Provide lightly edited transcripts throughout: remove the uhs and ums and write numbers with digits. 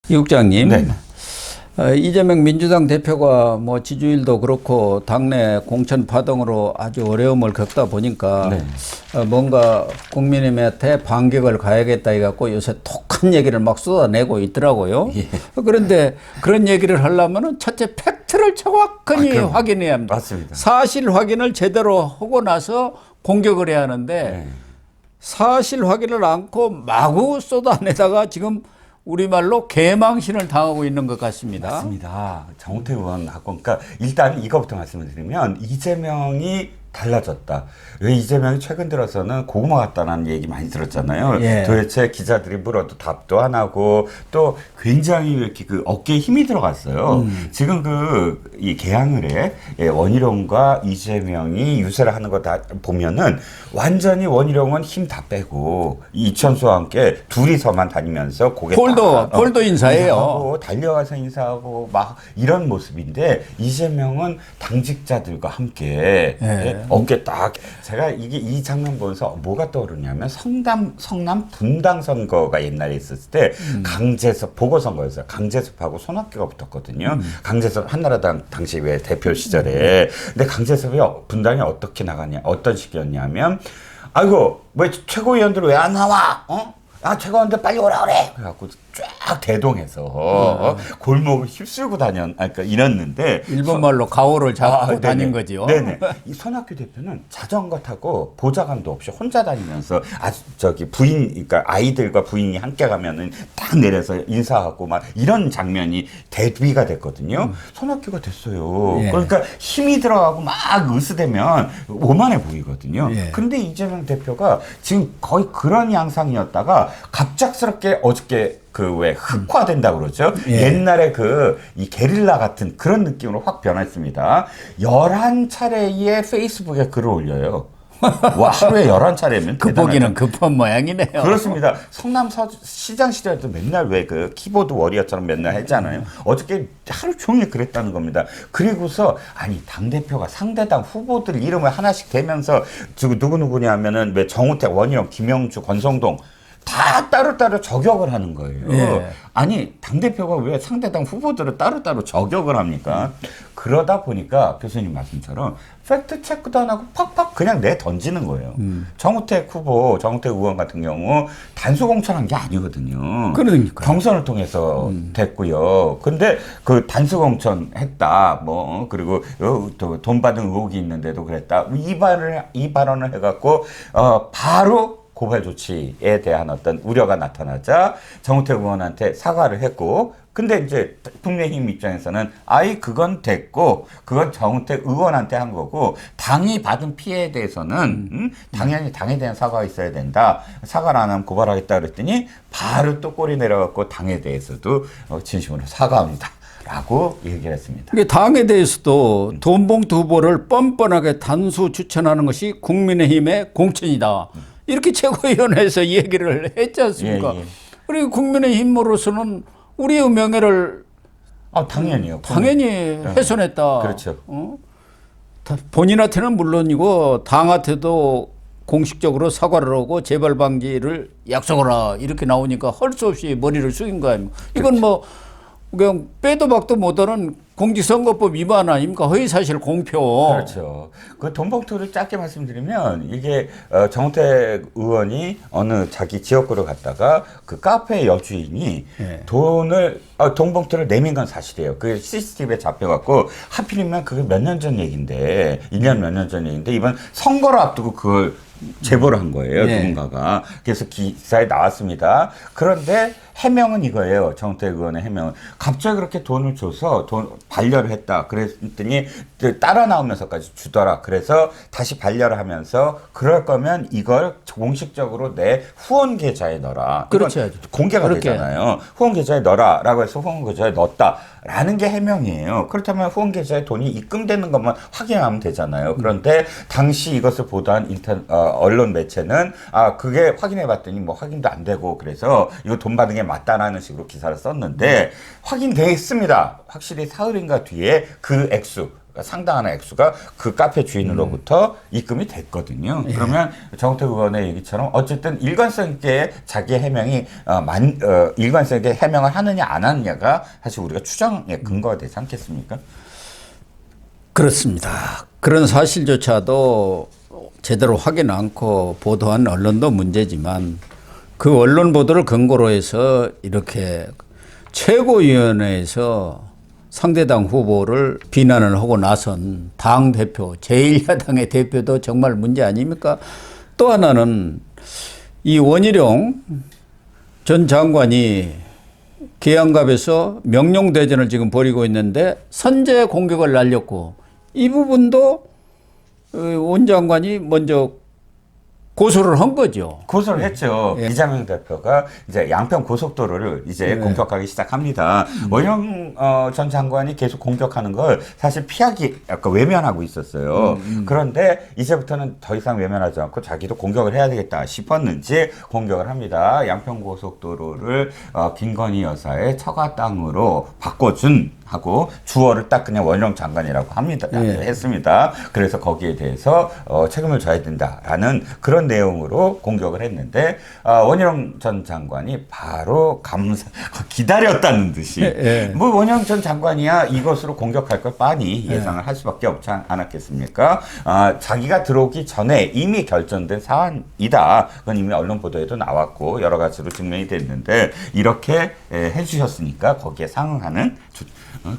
이 국장님, 네. 이재명 민주당 대표가 뭐 지지율도 그렇고 당내 공천 파동으로 아주 어려움을 겪다 보니까 네. 뭔가 국민의힘한테 반격을 가야겠다 해갖고 요새 독한 얘기를 막 쏟아내고 있더라고요. 예. 그런데 그런 얘기를 하려면은 첫째 팩트를 정확하니 확인해야 합니다. 맞습니다. 사실 확인을 제대로 하고 나서 공격을 해야 하는데 네. 사실 확인을 않고 마구 쏟아내다가 지금 우리말로 개망신을 당하고 있는 것 같습니다. 맞습니다. 정우택 의원하고, 그러니까 일단 이거부터 말씀을 드리면 이재명이 달라졌다. 왜 이재명이 최근 들어서는 고구마 같다는 얘기 많이 들었잖아요. 예. 도대체 기자들이 물어도 답도 안 하고 또 굉장히 이렇게 그 어깨에 힘이 들어갔어요. 지금 이 개항을에 원희룡과 이재명이 유세를 하는 거 다 보면은 완전히 원희룡은 힘 다 빼고 이천수와 함께 둘이서만 다니면서 고개 폴더 인사예요. 인사하고 달려가서 인사하고 막 이런 모습인데 이재명은 당직자들과 함께 예. 어깨 딱 제가 이 장면 보면서 뭐가 떠오르냐면 성남 분당 선거가 옛날에 있었을 때 강재섭 보궐선거였어요. 강재섭하고 손학규가 붙었거든요. 강재섭 한나라당 당시 왜 대표 시절에 근데 강재섭이 분당에 어떻게 나가냐 어떤 식이었냐면 아이고 왜 최고위원들 왜 안 나와? 최고위원들 빨리 오라 그래. 그래갖고 쫙 대동해서 골목을 휩쓸고 그러니까 이랬는데 일본 말로 가오를 잡고 다닌 거죠. 네네. 이 손학규 대표는 자전거 타고 보좌관도 없이 혼자 다니면서 부인, 그러니까 아이들과 부인이 함께 가면은 딱 내려서 인사하고 막 이런 장면이 대비가 됐거든요. 손학규가 됐어요. 예. 그러니까 힘이 들어가고 막 으스대면 오만해 보이거든요. 예. 그런데 이재명 대표가 지금 거의 그런 양상이었다가 갑작스럽게 어저께 왜 흑화된다고 그러죠. 예. 옛날에 이 게릴라 같은 그런 느낌으로 확 변했습니다. 11차례의 페이스북에 글을 올려요. 와, 하루에 11차례면 급보기는 급한 모양이네요. 그렇습니다. 성남 시장 시절에도 맨날 왜 키보드 워리어처럼 맨날 했잖아요. 어저께 하루 종일 그랬다는 겁니다. 그리고서 당대표가 상대당 후보들 이름을 하나씩 대면서 누구냐면은 왜 정우택, 원희룡, 김영주, 권성동 다 따로따로 저격을 하는 거예요. 예. 당대표가 왜 상대당 후보들을 따로따로 저격을 합니까? 그러다 보니까 교수님 말씀처럼 팩트 체크도 안 하고 팍팍 그냥 던지는 거예요. 정우택 의원 같은 경우 단수 공천한 게 아니거든요. 그러니까요. 경선을 통해서 됐고요. 근데 단수 공천했다. 그리고 또 돈 받은 의혹이 있는데도 그랬다. 이 발언을 해갖고 바로 고발 조치에 대한 어떤 우려가 나타나자 정우택 의원한테 사과를 했고 근데 이제 국민의힘 입장에서는 그건 됐고 그건 정우택 의원한테 한 거고 당이 받은 피해에 대해서는 당연히 당에 대한 사과가 있어야 된다. 사과를 안 하면 고발하겠다 그랬더니 바로 또 꼬리 내려갖고 당에 대해서도 진심으로 사과합니다. 라고 얘기를 했습니다. 당에 대해서도 돈봉투 후보를 뻔뻔하게 단수 추천하는 것이 국민의힘의 공천이다. 이렇게 최고위원회에서 얘기를 했지 않습니까? 예. 그리고 국민의힘으로서는 우리의 명예를 당연히요. 당연히 훼손했다. 그렇죠. 본인한테는 물론이고 당한테도 공식적으로 사과를 하고 재발 방지를 약속하라 이렇게 나오니까 할 수 없이 머리를 숙인 거 아닙니까? 이건 그렇죠. 그냥 빼도 박도 못하는 공직선거법 위반 아닙니까? 허위사실 공표. 그렇죠. 돈봉투를 짧게 말씀드리면 이게 정우택 의원이 어느 자기 지역구를 갔다가 그 카페 여주인이 돈봉투를 내민 건 사실이에요. 그 CCTV에 잡혀갖고 하필이면 그게 몇 년 전 얘기인데 1년 몇 년 전 얘기인데 이번 선거를 앞두고 그걸 제보를 한 거예요. 누군가가. 그래서 기사에 나왔습니다. 그런데 해명은 이거예요. 정우택 의원의 해명은. 갑자기 그렇게 돈을 줘서 반려를 했다. 그랬더니 따라 나오면서까지 주더라. 그래서 다시 반려를 하면서 그럴 거면 이걸 공식적으로 내 후원 계좌에 넣어라. 그렇죠. 공개가 되잖아요. 후원 계좌에 넣어라. 라고 해서 후원 계좌에 넣었다. 라는 게 해명이에요. 그렇다면 후원 계좌에 돈이 입금되는 것만 확인하면 되잖아요. 그런데 당시 이것을 보도한 언론 매체는 그게 확인해 봤더니 확인도 안 되고 그래서 이거 돈 받은 게 맞다라는 식으로 기사를 썼는데 확인됐습니다. 확실히 사흘인가 뒤에 그 액수 상당한 액수가 그 카페 주인으로부터 입금이 됐거든요. 그러면 정우택 의원의 얘기처럼 어쨌든 일관성 있게 자기 해명이 일관성 있게 해명을 하느냐 안 하느냐가 사실 우리가 추정의 근거가 되지 않겠습니까? 그렇습니다. 그런 사실조차도 제대로 확인 않고 보도한 언론도 문제지만 그 언론 보도를 근거로 해서 이렇게 최고위원회에서 상대당 후보를 비난을 하고 나선 당 대표, 제1야당의 대표도 정말 문제 아닙니까? 또 하나는 이 원희룡 전 장관이 계양갑에서 명령대전을 지금 벌이고 있는데 선제 공격을 날렸고 이 부분도 원 장관이 먼저 고소를 한 거죠. 고소를 했죠. 예. 이재명 대표가 이제 양평 고속도로를 이제 공격하기 시작합니다. 원영 전 장관이 계속 공격하는 걸 사실 피하기 약간 외면하고 있었어요. 그런데 이제부터는 더 이상 외면하지 않고 자기도 공격을 해야 되겠다 싶었는지 공격을 합니다. 양평 고속도로를 김건희 여사의 처가 땅으로 바꿔준 하고 주어를 딱 그냥 원희룡 장관이라고 합니다. 했습니다. 그래서 거기에 대해서 책임을 져야 된다라는 그런 내용으로 공격을 했는데 원희룡 전 장관이 바로 기다렸다는 듯이 뭐 원희룡 전 장관이야 이것으로 공격할 걸 뻔히 예상을 할 수밖에 없지 않았겠습니까? 자기가 들어오기 전에 이미 결정된 사안이다. 그건 이미 언론 보도에도 나왔고 여러 가지로 증명이 됐는데 이렇게 해주셨으니까 거기에 상응하는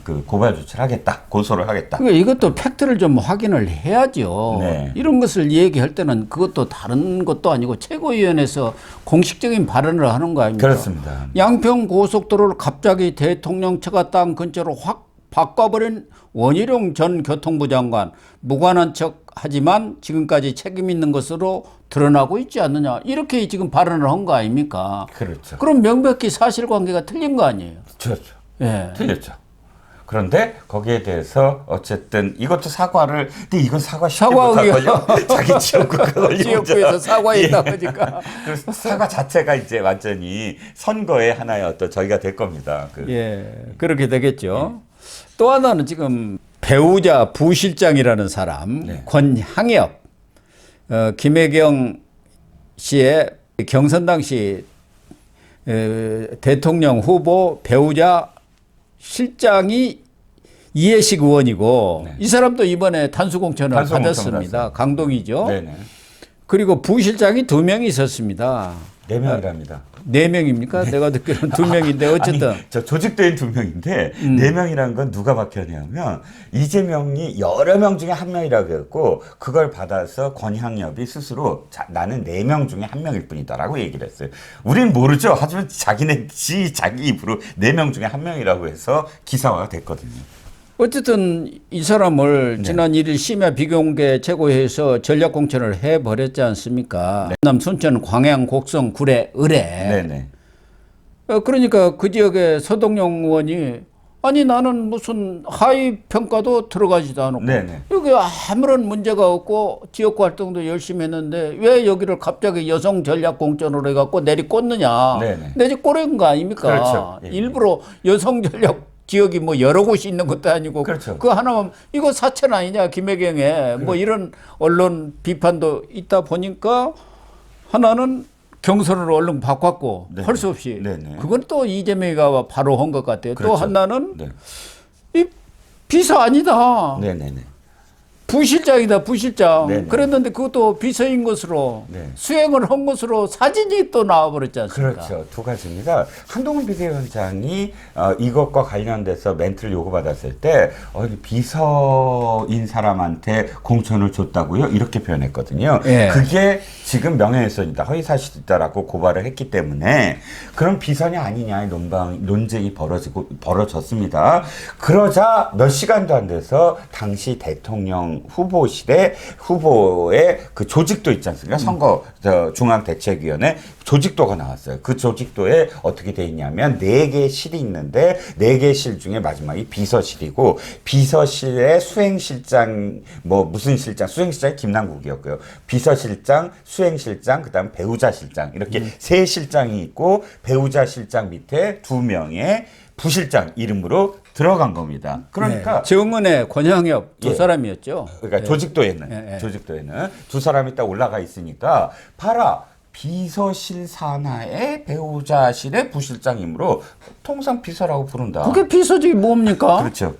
그 고발 조치를 하겠다, 고소를 하겠다. 그러니까 이것도 팩트를 좀 확인을 해야죠. 네. 이런 것을 얘기할 때는 그것도 다른 것도 아니고 최고위원회에서 공식적인 발언을 하는 거 아닙니까? 그렇습니다. 양평 고속도로를 갑자기 대통령 처가 땅 근처로 확 바꿔버린 원희룡 전 교통부 장관 무관한 척 하지만 지금까지 책임 있는 것으로 드러나고 있지 않느냐 이렇게 지금 발언을 한 거 아닙니까? 그렇죠. 그럼 명백히 사실관계가 틀린 거 아니에요? 그렇죠. 예. 틀렸죠. 그런데 거기에 대해서 어쨌든 이것도 사과를 근데 이건 사과 쉽게 사과하기가 못하거든요. 자기 지역구가 걸린 지역구에서 사과했다고 하니까. 그래서 사과 자체가 이제 완전히 선거의 하나의 어떤 저희가 될 겁니다. 그렇게 되겠죠. 또 하나는 지금 배우자 부실장이라는 사람 권향엽 김혜경 씨의 경선 당시 대통령 후보 배우자 실장이 이해식 의원이고 이 사람도 이번에 단수공천을 받았습니다. 강동이죠. 네네. 그리고 부실장이 2명이 있었습니다. 4명이랍니다. 4명입니까? 내가 듣기로는 2명인데 어쨌든. 아니, 저 조직된 2명인데 4명이라는 건 누가 밝혔냐면 이재명이 여러 명 중에 1명이라고 했고 그걸 받아서 권향엽이 스스로 나는 4명 중에 1명일 뿐이다라고 얘기를 했어요. 우린 모르죠. 하지만 자기 입으로 4명 중에 1명이라고 해서 기사화가 됐거든요. 어쨌든 이 사람을 지난 1일 심야 비공개 최고회에서 전략공천을 해버렸지 않습니까? 전남 순천 광양 곡성 구례 의뢰. 네네. 그러니까 그 지역의 서동영 의원이 아니 나는 무슨 하위 평가도 들어가지도 않고 네네. 여기 아무런 문제가 없고 지역구 활동도 열심히 했는데 왜 여기를 갑자기 여성 전략 공천으로 해갖고 내리꽂느냐. 네네. 내리꽂은 거 아닙니까? 그렇죠. 예. 일부러 여성 전략 지역이 뭐 여러 곳이 있는 것도 아니고 그렇죠. 그 하나만 이거 사천 아니냐 김혜경에 뭐 이런 언론 비판도 있다 보니까 하나는 경선으로 얼른 바꿨고 할 수 없이 네네. 그건 또 이재명이가 바로 한 것 같아요. 그렇죠. 또 하나는 네. 이 비서 아니다. 네네네. 부실장이다 부실장. 네네. 그랬는데 그것도 비서인 것으로 네. 수행을 한 것으로 사진이 또 나와버렸지 않습니까? 그렇죠. 두 가지입니다. 한동훈 비대위원장이 이것과 관련돼서 멘트를 요구받았을 때 비서인 사람한테 공천을 줬다고요? 이렇게 표현했거든요. 예. 그게 지금 명예훼손이다, 허위사실이다라고 고발을 했기 때문에 그럼 비선이 아니냐의 논쟁이 벌어졌습니다. 그러자 몇 시간도 안 돼서 당시 대통령 후보실에 후보의 그 조직도 있지 않습니까? 선거 중앙대책위원회 조직도가 나왔어요. 그 조직도에 어떻게 돼 있냐면 4개의 실이 있는데 4개의 실 중에 마지막이 비서실이고 비서실의 수행실장 무슨 실장 수행실장이 김남국이었고요. 비서실장, 수행실장, 그다음 배우자 실장 이렇게 세 실장이 있고 배우자 실장 밑에 2명의 부실장 이름으로 들어간 겁니다. 그러니까 정은혜, 권양엽 두 예. 사람이었죠. 그러니까 조직도에는 두 사람이 딱 올라가 있으니까 봐라. 비서실 산하의 배우자실의 부실장이므로 통상 비서라고 부른다. 그게 비서직이 뭡니까? 그렇죠.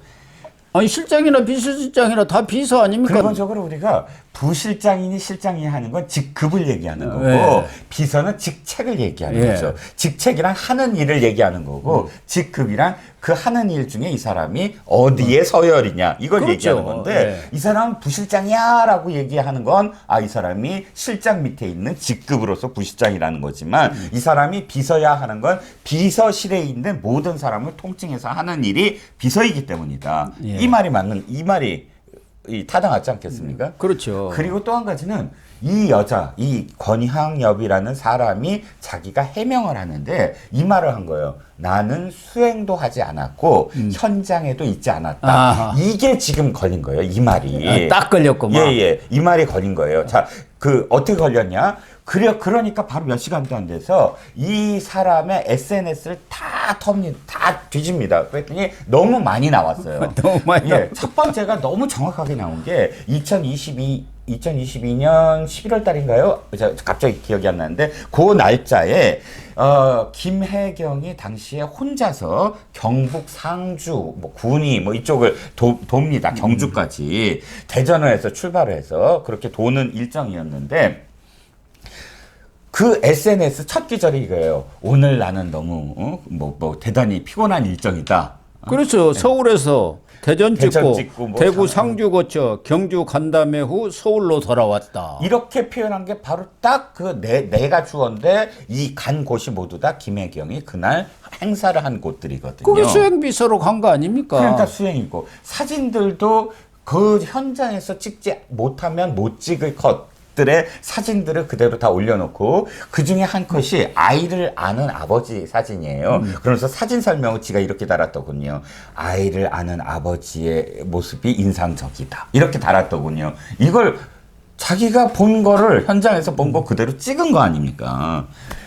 아니 실장이나 비서실장이나 다 비서 아닙니까? 근본적으로 우리가 부실장이니 실장이니 하는 건 직급을 얘기하는 거고 예. 비서는 직책을 얘기하는 예. 거죠. 직책이란 하는 일을 얘기하는 거고 직급이란 그 하는 일 중에 이 사람이 어디에 서열이냐 이걸 그렇죠. 얘기하는 건데 이 사람은 부실장이야 라고 얘기하는 건 이 사람이 실장 밑에 있는 직급으로서 부실장이라는 거지만 이 사람이 비서야 하는 건 비서실에 있는 모든 사람을 통칭해서 하는 일이 비서이기 때문이다. 예. 이 말이 타당하지 않겠습니까? 그렇죠. 그리고 또 한 가지는 이 여자, 이 권향엽이라는 사람이 자기가 해명을 하는데 이 말을 한 거예요. 나는 수행도 하지 않았고 현장에도 있지 않았다. 아하. 이게 지금 걸린 거예요. 이 말이. 딱 걸렸구만. 예. 이 말이 걸린 거예요. 자, 어떻게 걸렸냐? 그러니까 바로 몇 시간도 안 돼서 이 사람의 SNS를 다 뒤집니다. 그랬더니 너무 많이 나왔어요. 너무 많이 첫 번째가 너무 정확하게 나온 게 2022년 11월 달인가요? 갑자기 기억이 안 나는데 그 날짜에 김혜경이 당시에 혼자서 경북 상주, 군위 이쪽을 돕니다. 경주까지 대전을 해서 출발을 해서 그렇게 도는 일정이었는데 그 SNS 첫 기절이 이거예요. 오늘 나는 너무 대단히 피곤한 일정이다. 그렇죠. 서울에서 대전 찍고 대구 상 상주 거쳐 경주 간담회 후 서울로 돌아왔다. 이렇게 표현한 게 바로 딱 내가 주어인데 이 간 곳이 모두 다 김혜경이 그날 행사를 한 곳들이거든요. 그게 수행비서로 간 거 아닙니까? 그러니까 수행이고 사진들도 그 현장에서 찍지 못하면 못 찍을 것들의 사진들을 그대로 다 올려놓고 그 중에 한 컷이 아이를 아는 아버지 사진이에요. 그러면서 사진 설명을 지가 이렇게 달았더군요. 아이를 아는 아버지의 모습이 인상적이다. 이렇게 달았더군요. 이걸 자기가 본 거를 현장에서 본 거 그대로 찍은 거 아닙니까?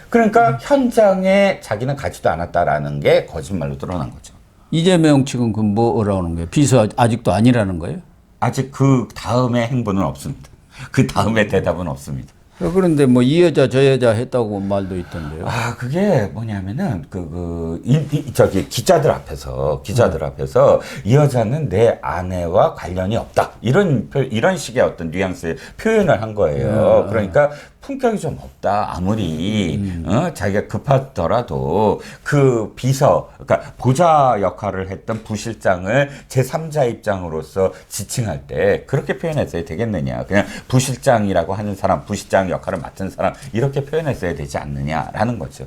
그러니까 현장에 자기는 가지도 않았다라는 게 거짓말로 드러난 거죠. 이재명 지금 그 뭐라는 거예요? 비서 아직도 아니라는 거예요? 아직 그 다음의 행보는 없습니다. 그 다음의 대답은 없습니다. 그런데 뭐 이 여자 저 여자 했다고 말도 있던데요. 그게 뭐냐면은 기자들 앞에서 이 여자는 내 아내와 관련이 없다. 이런 식의 어떤 뉘앙스의 표현을 한 거예요. 그러니까 품격이 좀 없다. 아무리 자기가 급하더라도 그 그러니까 보좌 역할을 했던 부실장을 제3자 입장으로서 지칭할 때 그렇게 표현했어야 되겠느냐. 그냥 부실장이라고 하는 사람, 부실장 역할을 맡은 사람 이렇게 표현했어야 되지 않느냐라는 거죠.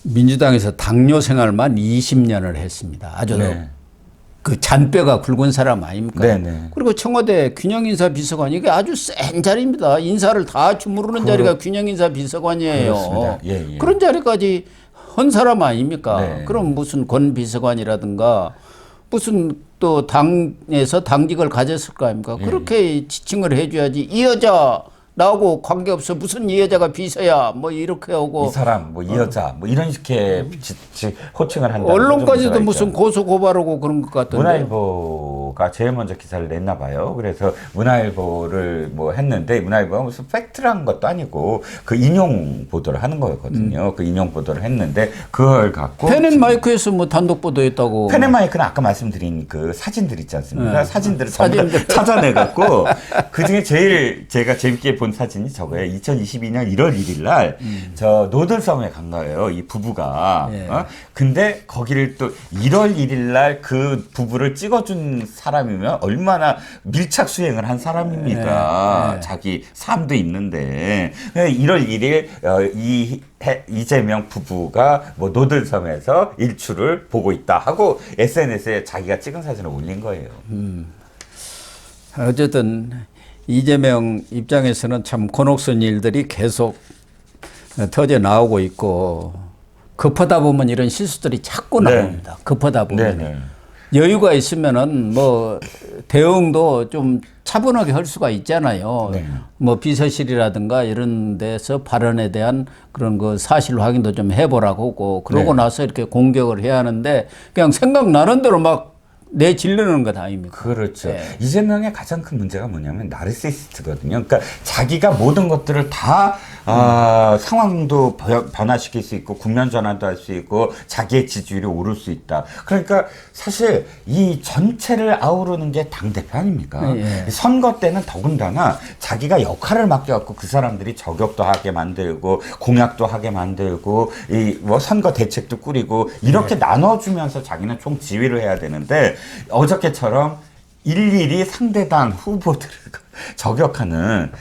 민주당에서 당뇨 생활만 20년을 했습니다. 아주 그 잔뼈가 굵은 사람 아닙니까? 네네. 그리고 청와대 균형인사 비서관 이게 아주 센 자리입니다. 인사를 다 주무르는 자리가 균형인사 비서관이에요. 그렇습니다. 예. 그런 자리까지 헌 사람 아닙니까? 네. 그럼 무슨 권 비서관이라든가 무슨 또 당에서 당직을 가졌을 거 아닙니까? 그렇게 지칭을 해줘야지. 이 여자 나하고 관계없어. 무슨 이 여자가 비서야. 뭐 이렇게 하고. 이 사람, 이 여자, 이런 식의 호칭을 한다. 언론까지도 무슨 고소 고발하고 그런 것 같던데. 문화일보가 제일 먼저 기사를 냈나 봐요. 그래서 문화일보를 했는데 문화일보가 무슨 팩트를 한 것도 아니고 그 인용 보도를 하는 거였거든요. 그 인용 보도를 했는데 그걸 갖고 펜앤마이크에서 뭐 단독 보도했다고. 펜앤마이크는 아까 말씀드린 그 사진들 있지 않습니까? 사진들을 전부 다 찾아내갖고 그 중에 제일 제가 재밌게 본 사진이 저거예요. 2022년 1월 1일 날 저 노들섬에 간 거예요. 이 부부가. 근데 거기를 또 1월 1일 날 그 부부를 찍어준 사람이면 얼마나 밀착 수행을 한 사람입니까? 자기 삶도 있는데 1월 1일 이재명 부부가 노들섬에서 일출을 보고 있다 하고 SNS에 자기가 찍은 사진을 올린 거예요. 어쨌든 이재명 입장에서는 참 곤혹스러운 일들이 계속 터져 나오고 있고 급하다 보면 이런 실수들이 자꾸 나옵니다. 급하다 보면. 네네. 여유가 있으면은 뭐 대응도 좀 차분하게 할 수가 있잖아요. 네. 뭐 비서실이라든가 이런 데서 발언에 대한 그런 그 사실 확인도 좀 해보라고 하고 그러고 네. 나서 이렇게 공격을 해야 하는데 그냥 생각나는 대로 막 내질르는 것 아닙니까? 그렇죠. 네. 이재명의 가장 큰 문제가 뭐냐면 나르시시스트거든요. 그러니까 자기가 모든 것들을 다 상황도 변화시킬 수 있고 국면 전환도 할 수 있고 자기의 지지율이 오를 수 있다. 그러니까 사실 이 전체를 아우르는 게 당대표 아닙니까? 예. 선거 때는 더군다나 자기가 역할을 맡겨갖고 그 사람들이 저격도 하게 만들고 공약도 하게 만들고 이 뭐 선거 대책도 꾸리고 이렇게 나눠주면서 자기는 총 지휘를 해야 되는데 어저께처럼 일일이 상대당 후보들을 저격하는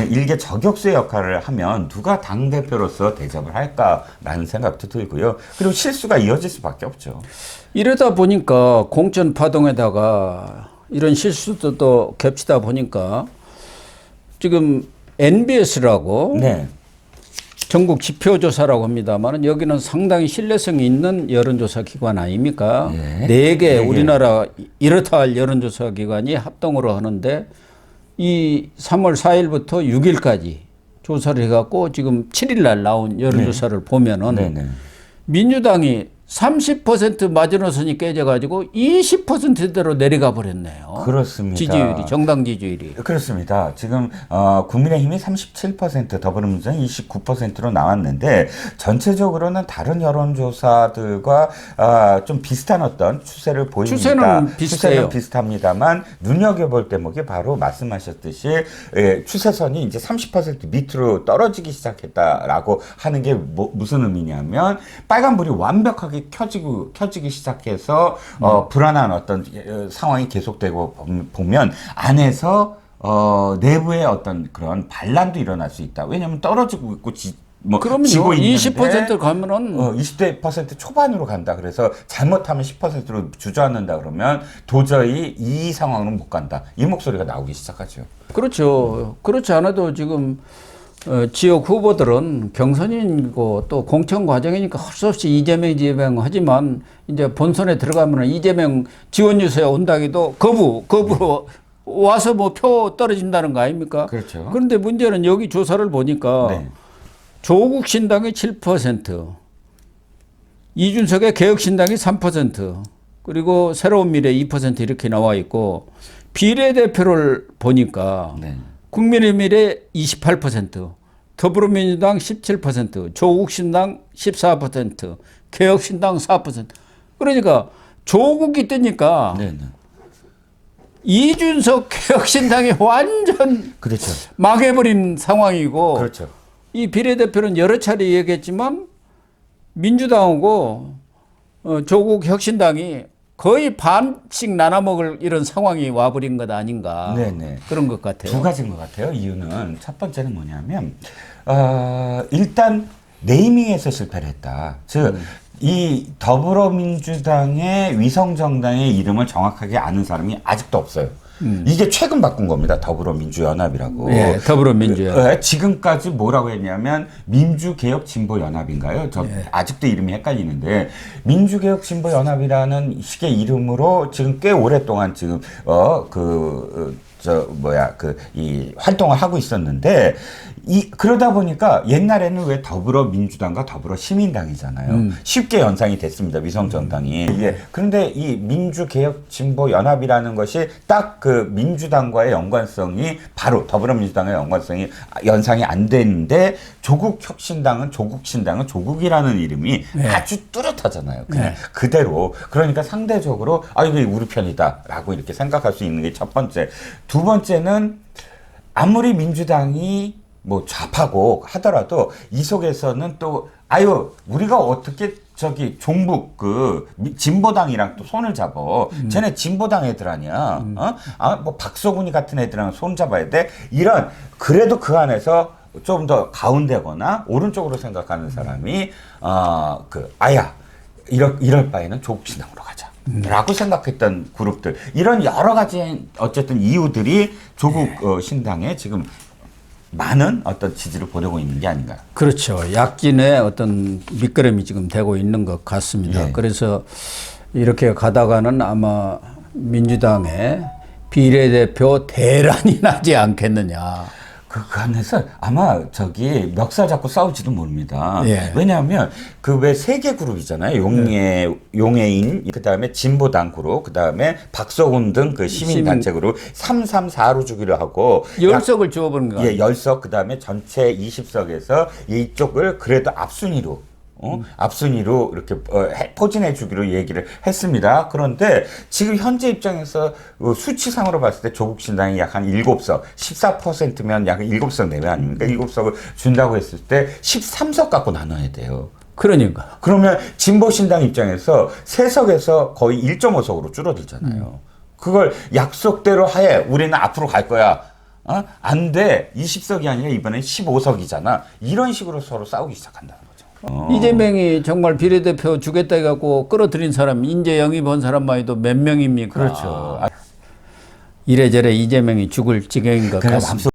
일개 저격수의 역할을 하면 누가 당대표로서 대접을 할까라는 생각도 들고요. 그리고 실수가 이어질 수밖에 없죠. 이러다 보니까 공천 파동에다가 이런 실수도 또 겹치다 보니까 지금 NBS라고 네. 전국 지표조사라고 합니다만 여기는 상당히 신뢰성이 있는 여론조사 기관 아닙니까? 예. 네 개 예. 우리나라 이렇다 할 여론조사 기관이 합동으로 하는데 이 3월 4일부터 6일까지 조사를 해갖고 지금 7일 날 나온 여론조사를 보면은 네네. 민주당이 30% 마지노선이 깨져가지고 20%대로 내려가 버렸네요. 그렇습니다. 지지율이, 정당 지지율이. 그렇습니다. 지금 국민의힘이 37%, 더불어민주당이 29%로 나왔는데 전체적으로는 다른 여론조사들과 좀 비슷한 어떤 추세를 보입니다. 추세는 비슷해요. 추세는 비슷합니다만 눈여겨볼 대목이 바로 말씀하셨듯이 추세선이 이제 30% 밑으로 떨어지기 시작했다라고 하는 게 무슨 의미냐면 빨간불이 완벽하게 켜지기 시작해서 불안한 어떤 상황이 계속되고 보면 안에서 내부의 어떤 그런 반란도 일어날 수 있다. 왜냐하면 떨어지고 있고 지고 있는데 20% 가면은 20% 초반으로 간다. 그래서 잘못하면 10%로 주저앉는다 그러면 도저히 이 상황은 못 간다. 이 목소리가 나오기 시작하죠. 그렇죠. 그렇지 않아도 지금 지역 후보들은 경선이고 또 공천 과정이니까 할 수 없이 이재명 하지만 이제 본선에 들어가면 이재명 지원 유세에 온다기도 거부로 와서 뭐 표 떨어진다는 거 아닙니까? 그렇죠. 그런데 문제는 여기 조사를 보니까 네. 조국 신당이 7%, 이준석의 개혁신당이 3%, 그리고 새로운 미래 2% 이렇게 나와 있고 비례대표를 보니까 네. 국민의미래 28%, 더불어민주당 17%, 조국신당 14%, 개혁신당 4%. 그러니까 조국이 뜨니까 네. 이준석 개혁신당이 완전 그렇죠. 망해버린 상황이고 그렇죠. 이 비례대표는 여러 차례 얘기했지만 민주당하고 조국 혁신당이 거의 반씩 나눠먹을 이런 상황이 와버린 것 아닌가. 네네. 그런 것 같아요. 두 가지인 것 같아요. 이유는 첫 번째는 뭐냐면 일단 네이밍에서 실패를 했다. 즉 이 더불어민주당의 위성정당의 이름을 정확하게 아는 사람이 아직도 없어요. 이게 최근 바꾼 겁니다. 더불어민주연합이라고. 예, 더불어민주연합. 지금까지 뭐라고 했냐면 민주개혁진보연합인가요? 아직도 이름이 헷갈리는데 민주개혁진보연합이라는 식의 이름으로 지금 꽤 오랫동안 지금 이 활동을 하고 있었는데 그러다 보니까 옛날에는 왜 더불어민주당과 더불어시민당이잖아요. 쉽게 연상이 됐습니다. 위성정당이. 그런데 이 민주개혁진보연합이라는 것이 딱 그 민주당과의 연관성이 바로 더불어민주당의 연상이 안 되는데 조국혁신당은 조국신당은 조국이라는 이름이 아주 뚜렷하잖아요. 그냥 그대로. 그러니까 상대적으로 이게 우리 편이다라고 이렇게 생각할 수 있는 게 첫 번째. 두 번째는 아무리 민주당이 뭐 좌파고 하더라도 이 속에서는 또 우리가 어떻게 종북 진보당이랑 또 손을 잡어. 쟤네 진보당 애들 아니야. 뭐 박소군이 같은 애들이랑 손 잡아야 돼. 그래도 그 안에서 좀 더 가운데거나 오른쪽으로 생각하는 사람이 이럴 바에는 조국신당으로 가자. 라고 생각했던 그룹들. 이런 여러 가지 어쨌든 이유들이 조국 신당에 지금 많은 어떤 지지를 보내고 있는 게 아닌가. 그렇죠. 약진의 어떤 밑거름이 지금 되고 있는 것 같습니다. 예. 그래서 이렇게 가다가는 아마 민주당의 비례대표 대란이 나지 않겠느냐. 그 안에서 아마 저기 멱살 잡고 싸울지도 모릅니다. 예. 왜냐하면 그 왜 세 개 그룹이잖아요. 용해인, 그다음에 진보당 그룹, 그다음에 박서훈 등 그 시민단체 그룹 334로 주기로 하고 10석을 주어버린 거예요. 예, 10석 그다음에 전체 20석에서 이쪽을 그래도 앞순위로 앞순위로 이렇게 포진해 주기로 얘기를 했습니다. 그런데 지금 현재 입장에서 수치상으로 봤을 때 조국신당이 약 한 7석, 14%면 약 7석 내외 아닙니까? 7석을 준다고 했을 때 13석 갖고 나눠야 돼요. 그러니까. 그러면 진보신당 입장에서 3석에서 거의 1.5석으로 줄어들잖아요. 그걸 약속대로 하에 우리는 앞으로 갈 거야. 안 돼. 20석이 아니라 이번엔 15석이잖아. 이런 식으로 서로 싸우기 시작한다는 거죠. 이재명이 정말 비례대표 주겠다 해갖고 끌어들인 사람, 인재 영입한 사람만 해도 몇 명입니까? 그렇죠. 이래저래 이재명이 죽을 지경인 것 같습니다.